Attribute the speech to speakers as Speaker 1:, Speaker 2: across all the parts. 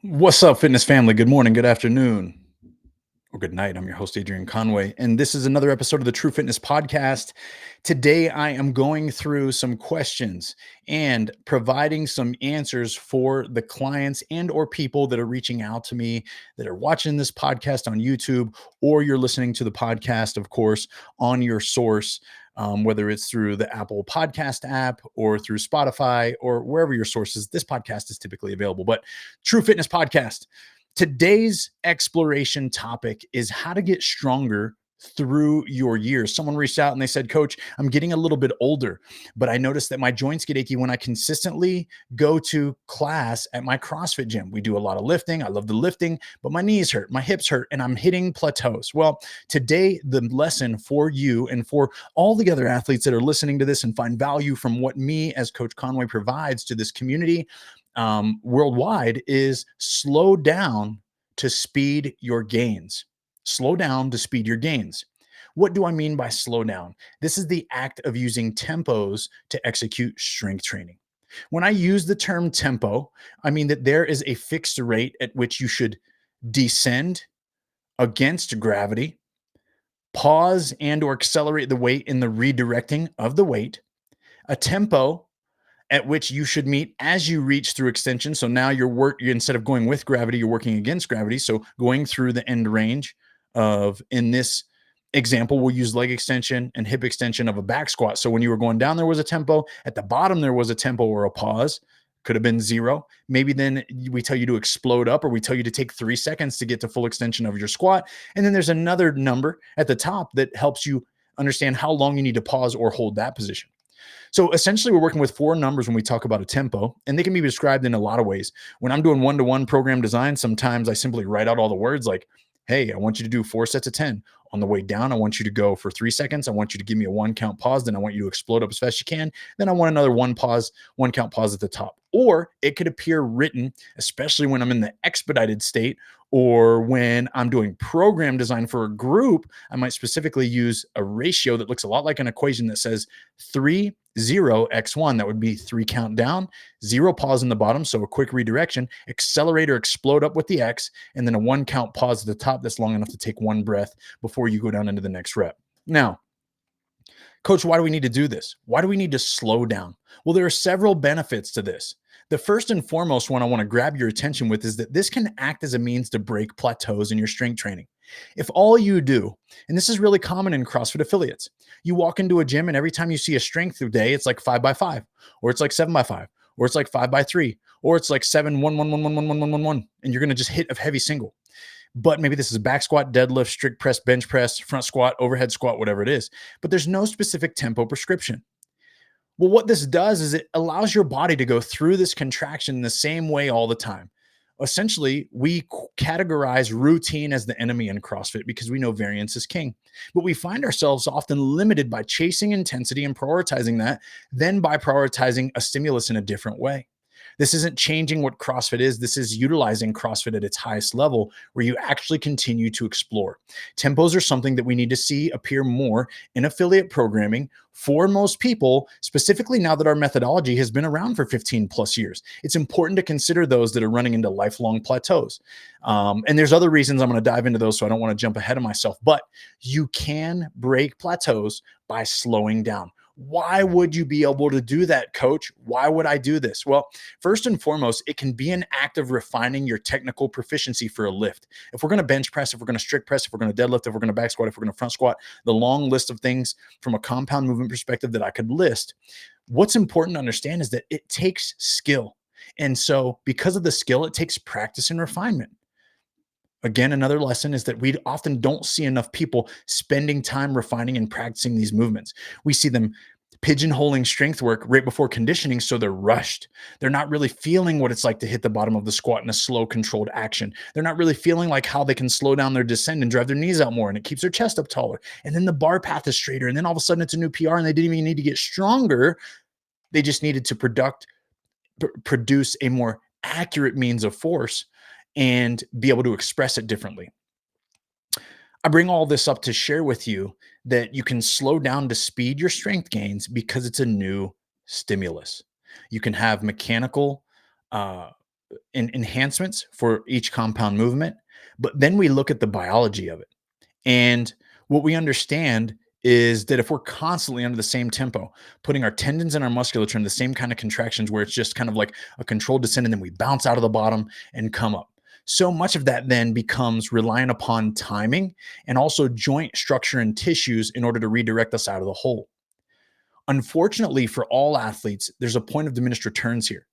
Speaker 1: What's up, fitness family? Good morning, good afternoon, or good night. I'm your host, Adrian Conway, and this is another episode of the True Fitness Podcast. Today, I am going through some questions and providing some answers for the clients and/or people that are reaching out to me that are watching this podcast on YouTube, or you're listening to the podcast, of course, on your source. Whether it's through the Apple Podcast app or through Spotify or wherever your source is, this podcast is typically available. But True Fitness Podcast. Today's exploration topic is how to get stronger through your years. Someone reached out and they said, Coach, I'm getting a little bit older, but I noticed that my joints get achy when I consistently go to class at my CrossFit gym. We do a lot of lifting. I love the lifting, but my knees hurt, my hips hurt, and I'm hitting plateaus. Well, today, the lesson for you and for all the other athletes that are listening to this and find value from what me as Coach Conway provides to this community worldwide is slow down to speed your gains. Slow down to speed your gains. What do I mean by slow down? This is the act of using tempos to execute strength training. When I use the term tempo, I mean that there is a fixed rate at which you should descend against gravity, pause and or accelerate the weight in the redirecting of the weight, a tempo at which you should meet as you reach through extension. So now instead of going with gravity, you're working against gravity. So going through the end range of, in this example, we'll use leg extension and hip extension of a back squat. So when you were going down, there was a tempo. At the bottom, there was a tempo or a pause. Could have been 0. Maybe then we tell you to explode up, or we tell you to take 3 seconds to get to full extension of your squat. And then there's another number at the top that helps you understand how long you need to pause or hold that position. So essentially, we're working with 4 numbers when we talk about a tempo, and they can be described in a lot of ways. When I'm doing one-to-one program design, sometimes I simply write out all the words like, hey, I want you to do 4 sets of 10. On the way down, I want you to go for 3 seconds. I want you to give me a 1 count pause. Then I want you to explode up as fast as you can. Then I want another 1 count pause at the top. Or it could appear written, especially when I'm in the expedited state, or when I'm doing program design for a group. I might specifically use a ratio that looks a lot like an equation that says 3, 0, x1. That would be 3 count down, 0 pause in the bottom. So a quick redirection, accelerate or explode up with the X, and then a 1 count pause at the top that's long enough to take 1 breath before you go down into the next rep. Now, Coach, why do we need to do this? Why do we need to slow down? Well, there are several benefits to this. The first and foremost one I want to grab your attention with is that this can act as a means to break plateaus in your strength training. If all you do, and this is really common in CrossFit affiliates, you walk into a gym and every time you see a strength day, it's like 5x5, or it's like 7x5, or it's like 5x3, or it's like 7, 1, 1, 1, 1, 1, 1, 1, 1, 1, and you're going to just hit a heavy single. But maybe this is back squat, deadlift, strict press, bench press, front squat, overhead squat, whatever it is. But there's no specific tempo prescription. Well, what this does is it allows your body to go through this contraction the same way all the time. Essentially, we categorize routine as the enemy in CrossFit because we know variance is king. But we find ourselves often limited by chasing intensity and prioritizing that, then by prioritizing a stimulus in a different way. This isn't changing what CrossFit is. This is utilizing CrossFit at its highest level where you actually continue to explore. Tempos are something that we need to see appear more in affiliate programming for most people, specifically now that our methodology has been around for 15 plus years. It's important to consider those that are running into lifelong plateaus. And there's other reasons I'm going to dive into those, so I don't want to jump ahead of myself, but you can break plateaus by slowing down. Why would you be able to do that, Coach? Why would I do this? Well, first and foremost, it can be an act of refining your technical proficiency for a lift. If we're going to bench press, if we're going to strict press, if we're going to deadlift, if we're going to back squat, if we're going to front squat, the long list of things from a compound movement perspective that I could list, what's important to understand is that it takes skill. And so because of the skill, it takes practice and refinement. Again, another lesson is that we often don't see enough people spending time refining and practicing these movements. We see them pigeonholing strength work right before conditioning, so they're rushed. They're not really feeling what it's like to hit the bottom of the squat in a slow, controlled action. They're not really feeling like how they can slow down their descent and drive their knees out more, and it keeps their chest up taller. And then the bar path is straighter, and then all of a sudden it's a new PR, and they didn't even need to get stronger. They just needed to produce a more accurate means of force and be able to express it differently. I bring all this up to share with you that you can slow down to speed your strength gains because it's a new stimulus. You can have mechanical enhancements for each compound movement, but then we look at the biology of it. And what we understand is that if we're constantly under the same tempo, putting our tendons and our musculature in the same kind of contractions where it's just kind of like a controlled descent and then we bounce out of the bottom and come up. So much of that then becomes reliant upon timing and also joint structure and tissues in order to redirect us out of the hole. Unfortunately, for all athletes, there's a point of diminished returns here.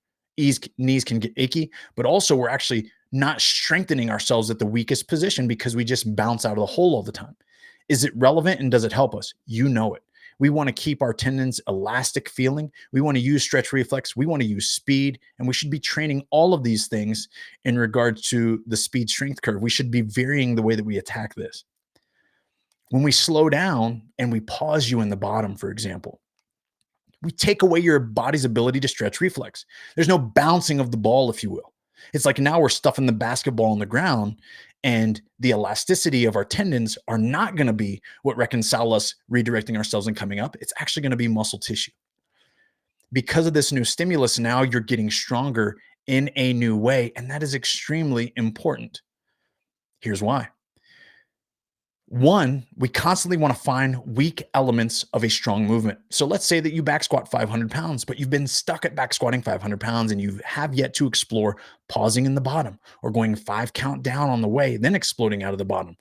Speaker 1: Knees can get achy, but also we're actually not strengthening ourselves at the weakest position because we just bounce out of the hole all the time. Is it relevant and does it help us? You know it. We want to keep our tendons elastic feeling. We want to use stretch reflex. We want to use speed. And we should be training all of these things in regards to the speed strength curve. We should be varying the way that we attack this. When we slow down and we pause you in the bottom, for example, we take away your body's ability to stretch reflex. There's no bouncing of the ball, if you will. It's like now we're stuffing the basketball on the ground, and the elasticity of our tendons are not going to be what reconcile us redirecting ourselves and coming up. It's actually going to be muscle tissue. Because of this new stimulus, now you're getting stronger in a new way, and that is extremely important. Here's why. One, we constantly want to find weak elements of a strong movement. So let's say that you back squat 500 pounds, but you've been stuck at back squatting 500 pounds and you have yet to explore pausing in the bottom or going 5 count down on the way, then exploding out of the bottom.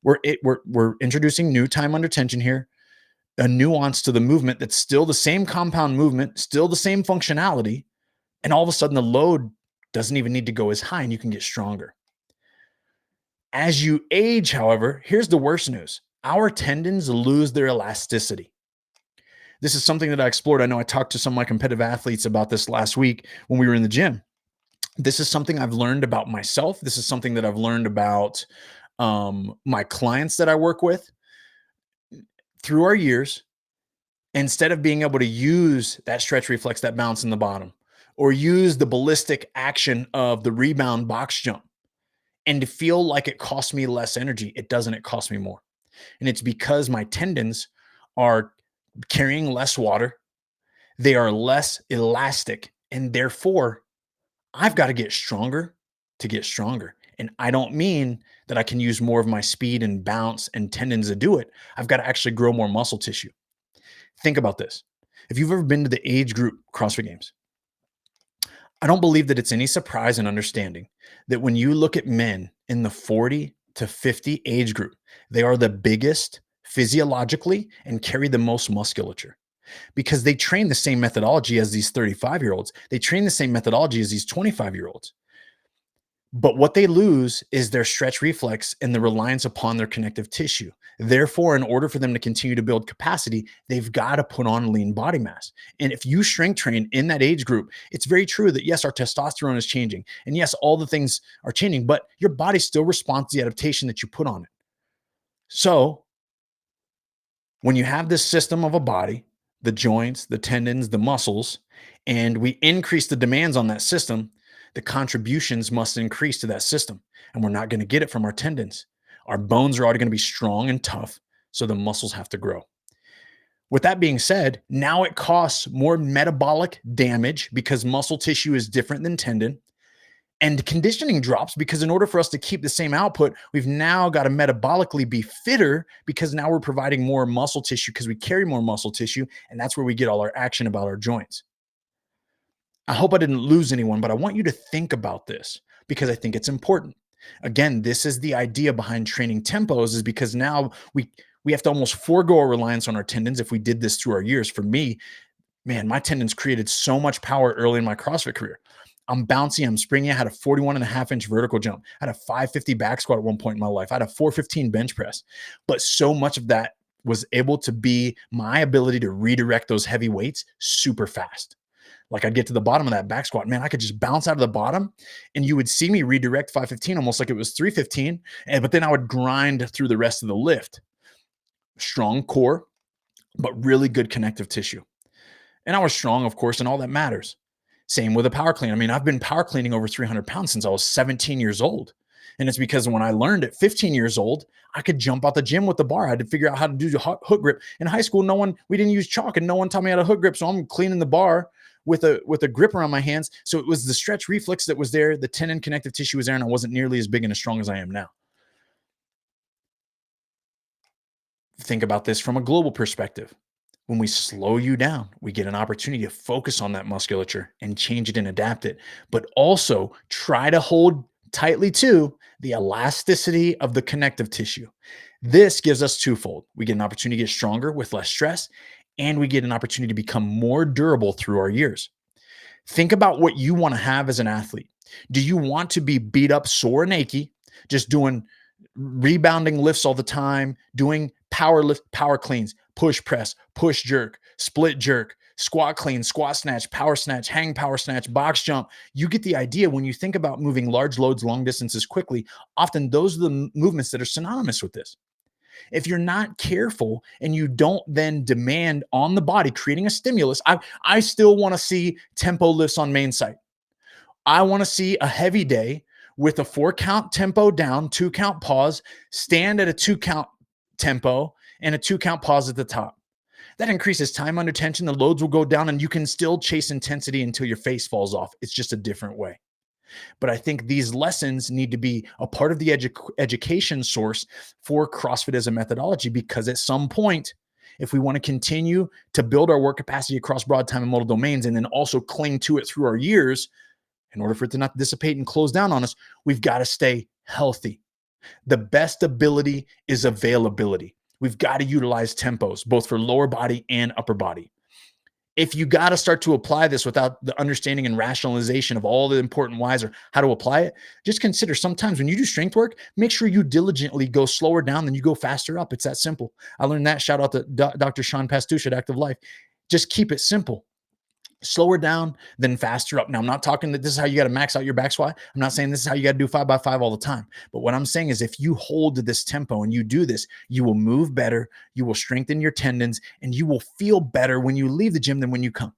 Speaker 1: We're introducing new time under tension here, a nuance to the movement that's still the same compound movement, still the same functionality, and all of a sudden the load doesn't even need to go as high and you can get stronger. As you age, however, here's the worst news. Our tendons lose their elasticity. This is something that I explored. I know I talked to some of my competitive athletes about this last week when we were in the gym. This is something I've learned about myself. This is something that I've learned about my clients that I work with through our years. Instead of being able to use that stretch reflex, that bounce in the bottom, or use the ballistic action of the rebound box jump, and to feel like it costs me less energy, it doesn't. It costs me more. And it's because my tendons are carrying less water. They are less elastic. And therefore, I've got to get stronger to get stronger. And I don't mean that I can use more of my speed and bounce and tendons to do it. I've got to actually grow more muscle tissue. Think about this. If you've ever been to the age group CrossFit Games, I don't believe that it's any surprise in understanding that when you look at men in the 40 to 50 age group, they are the biggest physiologically and carry the most musculature because they train the same methodology as these 35-year-olds. They train the same methodology as these 25-year-olds. But what they lose is their stretch reflex and the reliance upon their connective tissue. Therefore, in order for them to continue to build capacity, they've got to put on lean body mass. And if you strength train in that age group, it's very true that yes, our testosterone is changing. And yes, all the things are changing, but your body still responds to the adaptation that you put on it. So when you have this system of a body, the joints, the tendons, the muscles, and we increase the demands on that system, the contributions must increase to that system. And we're not going to get it from our tendons. Our bones are already going to be strong and tough, so the muscles have to grow. With that being said, now it costs more metabolic damage because muscle tissue is different than tendon. And conditioning drops because in order for us to keep the same output, we've now got to metabolically be fitter because now we're providing more muscle tissue because we carry more muscle tissue. And that's where we get all our action about our joints. I hope I didn't lose anyone, but I want you to think about this because I think it's important. Again, this is the idea behind training tempos is because now we have to almost forego our reliance on our tendons if we did this through our years. For me, man, my tendons created so much power early in my CrossFit career. I'm bouncy, I'm springy. I had a 41.5-inch vertical jump. I had a 550 back squat at one point in my life. I had a 415 bench press. But so much of that was able to be my ability to redirect those heavy weights super fast. Like I'd get to the bottom of that back squat, man, I could just bounce out of the bottom and you would see me redirect 515 almost like it was 315. But then I would grind through the rest of the lift. Strong core, but really good connective tissue. And I was strong, of course, and all that matters. Same with a power clean. I mean, I've been power cleaning over 300 pounds since I was 17 years old. And it's because when I learned at 15 years old, I could jump out the gym with the bar. I had to figure out how to do the hook grip. In high school, we didn't use chalk and no one taught me how to hook grip. So I'm cleaning the bar with a grip around my hands. So it was the stretch reflex that was there, the tendon connective tissue was there, and I wasn't nearly as big and as strong as I am now. Think about this from a global perspective. When we slow you down, we get an opportunity to focus on that musculature and change it and adapt it, but also try to hold tightly to the elasticity of the connective tissue. This gives us twofold. We get an opportunity to get stronger with less stress, and we get an opportunity to become more durable through our years. Think about what you want to have as an athlete. Do you want to be beat up, sore, and achy, just doing rebounding lifts all the time, doing power cleans, push press, push jerk, split jerk, squat clean, squat snatch, power snatch, hang power snatch, box jump? You get the idea. When you think about moving large loads long distances quickly, often those are the movements that are synonymous with this. If you're not careful and you don't then demand on the body creating a stimulus, I still want to see tempo lifts on main site. I want to see a heavy day with a 4 count tempo down, 2 count pause, stand at a 2 count tempo, and a 2 count pause at the top. That increases time under tension. The loads will go down, and you can still chase intensity until your face falls off. It's just a different way. But I think these lessons need to be a part of the education source for CrossFit as a methodology, because at some point, if we want to continue to build our work capacity across broad time and modal domains, and then also cling to it through our years, in order for it to not dissipate and close down on us, we've got to stay healthy. The best ability is availability. We've got to utilize tempos, both for lower body and upper body. If you got to start to apply this without the understanding and rationalization of all the important whys or how to apply it, just consider sometimes when you do strength work, make sure you diligently go slower down than you go faster up. It's that simple. I learned that. Shout out to Dr. Sean Pastuch at Active Life. Just keep it simple. Slower down than faster up. Now, I'm not talking that this is how you got to max out your back squat. I'm not saying this is how you got to do 5x5 all the time. But what I'm saying is if you hold to this tempo and you do this, you will move better, you will strengthen your tendons, and you will feel better when you leave the gym than when you come.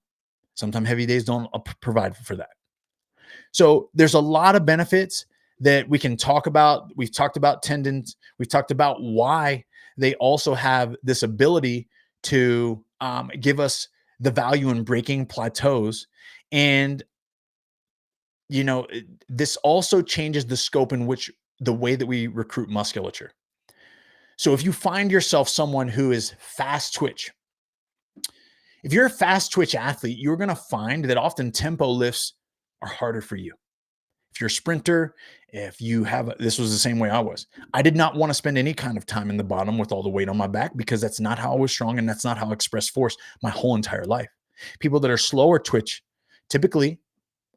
Speaker 1: Sometimes heavy days don't provide for that. So there's a lot of benefits that we can talk about. We've talked about tendons. We've talked about why they also have this ability to give us the value in breaking plateaus. And, this also changes the scope in which the way that we recruit musculature. So if you find yourself someone who is fast twitch, if you're a fast twitch athlete, you're going to find that often tempo lifts are harder for you. If you're a sprinter, this was the same way I was. I did not want to spend any kind of time in the bottom with all the weight on my back, because that's not how I was strong, and that's not how I expressed force my whole entire life. People that are slower twitch, typically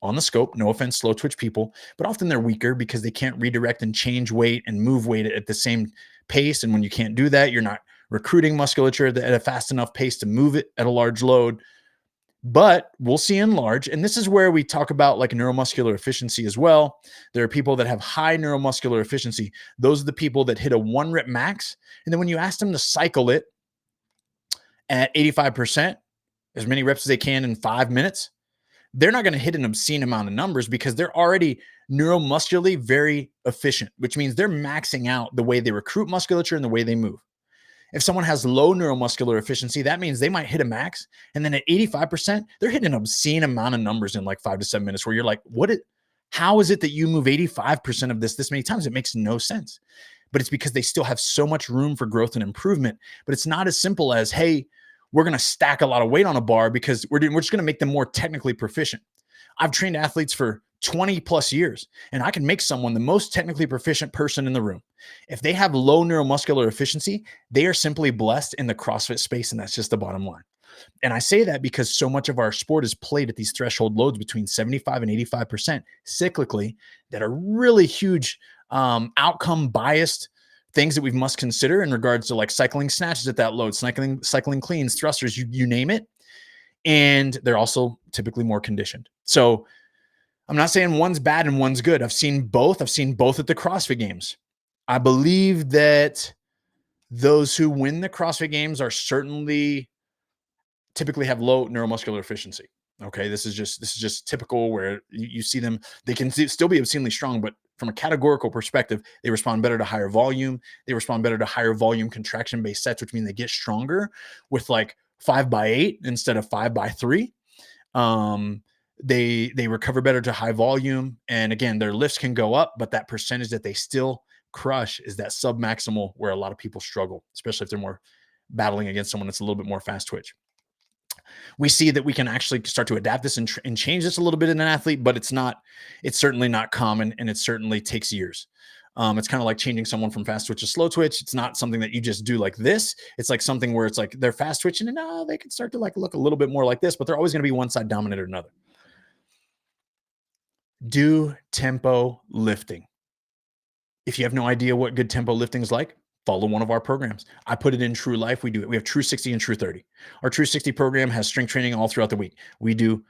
Speaker 1: on the scope, no offense, slow twitch people, but often they're weaker because they can't redirect and change weight and move weight at the same pace. And when you can't do that, you're not recruiting musculature at a fast enough pace to move it at a large load. But we'll see in large, and this is where we talk about like neuromuscular efficiency as well. There are people that have high neuromuscular efficiency. Those are the people that hit a 1 rep max. And then when you ask them to cycle it at 85%, as many reps as they can in 5 minutes, they're not going to hit an obscene amount of numbers because they're already neuromuscularly very efficient, which means they're maxing out the way they recruit musculature and the way they move. If someone has low neuromuscular efficiency, that means they might hit a max, and then at 85%, they're hitting an obscene amount of numbers in like 5 to 7 minutes, where you're like, how is it that you move 85% of this many times? It makes no sense. But it's because they still have so much room for growth and improvement. But it's not as simple as, hey, we're going to stack a lot of weight on a bar because we're just going to make them more technically proficient. I've trained athletes for 20 plus years, and I can make someone the most technically proficient person in the room. If they have low neuromuscular efficiency, they are simply blessed in the CrossFit space, and that's just the bottom line. And I say that because so much of our sport is played at these threshold loads between 75 and 85% cyclically, that are really huge outcome biased things that we must consider in regards to like cycling snatches at that load, cycling cleans, thrusters, you name it. And they're also typically more conditioned. So I'm not saying one's bad and one's good. I've seen both. I've seen both at the CrossFit Games. I believe that those who win the CrossFit Games are certainly typically have low neuromuscular efficiency. Okay, this is just typical where you see them. They can still be obscenely strong, but from a categorical perspective, they respond better to higher volume. They respond better to higher volume contraction-based sets, which means they get stronger with like 5x8 instead of 5x3. Um, they recover better to high volume, and again, their lifts can go up, but that percentage that they still crush is that submaximal where a lot of people struggle, especially if they're more battling against someone that's a little bit more fast twitch. We see that we can actually start to adapt this and change this a little bit in an athlete, but it's certainly not common, and it certainly takes years. It's kind of like changing someone from fast twitch to slow twitch. It's not something that you just do like this. It's like something where it's like they're fast twitching and they can start to like look a little bit more like this, but they're always going to be one side dominant or another. Do tempo lifting. If you have no idea what good tempo lifting is like, follow one of our programs. I put it in True Life. We do it. We have True 60 and True 30. Our True 60 program has strength training all throughout the week. We do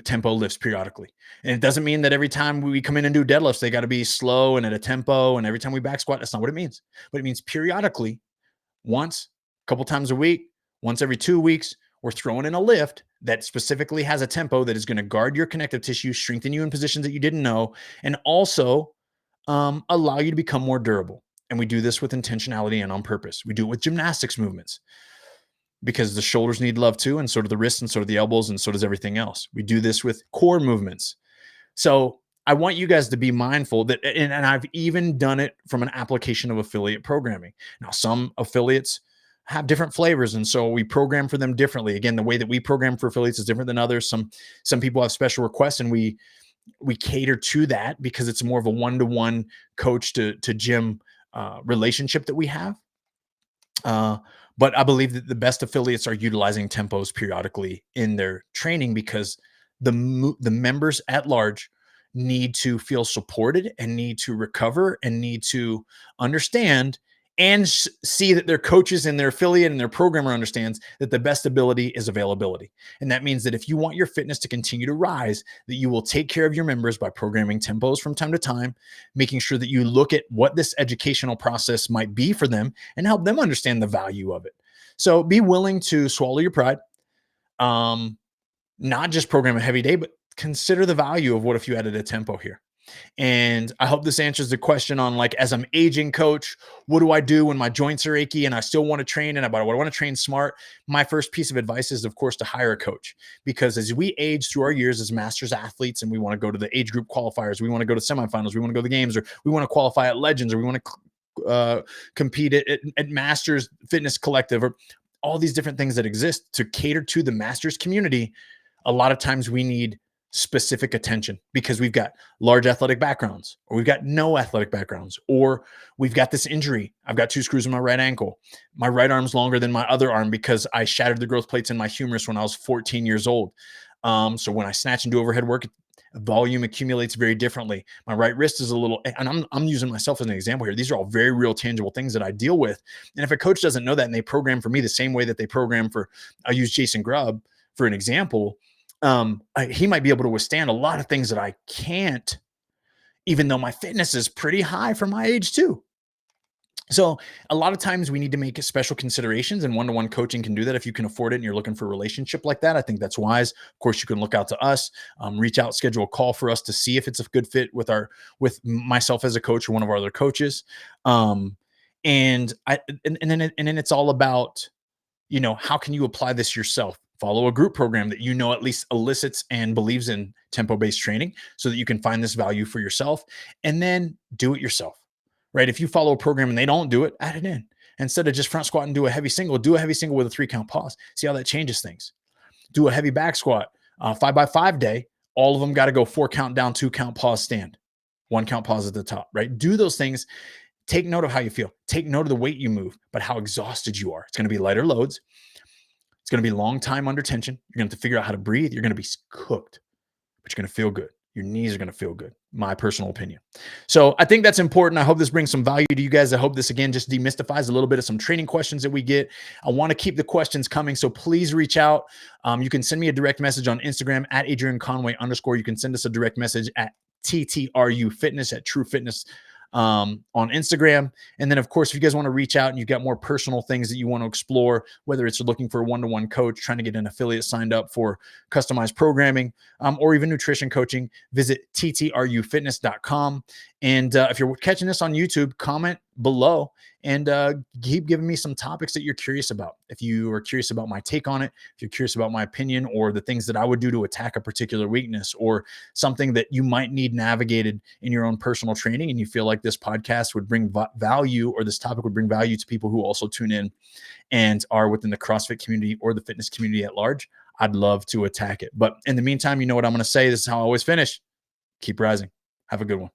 Speaker 1: tempo lifts periodically. And it doesn't mean that every time we come in and do deadlifts, they got to be slow and at a tempo. And every time we back squat, that's not what it means. But it means periodically, once, a couple times a week, once every 2 weeks, we're throwing in a lift that specifically has a tempo that is going to guard your connective tissue, strengthen you in positions that you didn't know, and also allow you to become more durable. And we do this with intentionality and on purpose. We do it with gymnastics movements because the shoulders need love too, and so do the wrists, and so do the elbows, and so does everything else. We do this with core movements. So I want you guys to be mindful that, and I've even done it from an application of affiliate programming. Now, some affiliates have different flavors, and so we program for them differently. Again, the way that we program for affiliates is different than others. Some people have special requests, and we cater to that because it's more of a one-to-one coach to gym relationship that we have. But I believe that the best affiliates are utilizing tempos periodically in their training because the members at large need to feel supported and need to recover and need to understand and see that their coaches and their affiliate and their programmer understands that the best ability is availability. And that means that if you want your fitness to continue to rise, that you will take care of your members by programming tempos from time to time, making sure that you look at what this educational process might be for them and help them understand the value of it. So be willing to swallow your pride. Not just program a heavy day, but consider the value of what if you added a tempo here. And I hope this answers the question on, like, as I'm aging, coach, what do I do when my joints are achy and I still want to train and I want to train smart? My first piece of advice is, of course, to hire a coach, because as we age through our years as masters athletes and we want to go to the age group qualifiers, we want to go to semifinals, we want to go to the games, or we want to qualify at Legends, or we want to compete at Masters Fitness Collective, or all these different things that exist to cater to the masters community. A lot of times we need specific attention because we've got large athletic backgrounds, or we've got no athletic backgrounds, or we've got this injury. I've got 2 screws in my right ankle. My right arm's longer than my other arm because I shattered the growth plates in my humerus when I was 14 years old. So when I snatch and do overhead work, volume accumulates very differently. My right wrist is a little, and I'm using myself as an example here. These are all very real, tangible things that I deal with. And if a coach doesn't know that and they program for me the same way that they program for, I'll use Jason Grubb for an example, he might be able to withstand a lot of things that I can't, even though my fitness is pretty high for my age too. So a lot of times we need to make special considerations, and one-to-one coaching can do that. If you can afford it and you're looking for a relationship like that, I think that's wise. Of course, you can look out to us, reach out, schedule a call for us to see if it's a good fit with myself as a coach or one of our other coaches. And then it's all about, how can you apply this yourself? Follow a group program that at least elicits and believes in tempo-based training so that you can find this value for yourself, and then do it yourself, right? If you follow a program and they don't do it, add it in. Instead of just front squat and do a heavy single with a 3-count pause. See how that changes things. Do a heavy back squat, 5x5 day. All of them got to go 4-count down, 2-count pause stand, 1-count pause at the top, right? Do those things. Take note of how you feel. Take note of the weight you move, but how exhausted you are. It's going to be lighter loads. It's going to be a long time under tension. You're going to have to figure out how to breathe. You're going to be cooked, but you're going to feel good. Your knees are going to feel good. My personal opinion. So I think that's important. I hope this brings some value to you guys. I hope this, again, just demystifies a little bit of some training questions that we get. I want to keep the questions coming, so please reach out. You can send me a direct message on Instagram at Adrian Conway _. You can send us a direct message at TTRU Fitness, at True Fitness on Instagram. And then, of course, if you guys want to reach out and you've got more personal things that you want to explore, whether it's looking for a one-to-one coach, trying to get an affiliate signed up for customized programming, or even nutrition coaching, visit ttrufitness.com. And if you're catching this on YouTube, comment below and keep giving me some topics that you're curious about. If you are curious about my take on it, if you're curious about my opinion or the things that I would do to attack a particular weakness or something that you might need navigated in your own personal training, and you feel like this podcast would bring value or this topic would bring value to people who also tune in and are within the CrossFit community or the fitness community at large, I'd love to attack it. But in the meantime, you know what I'm going to say? This is how I always finish. Keep rising. Have a good one.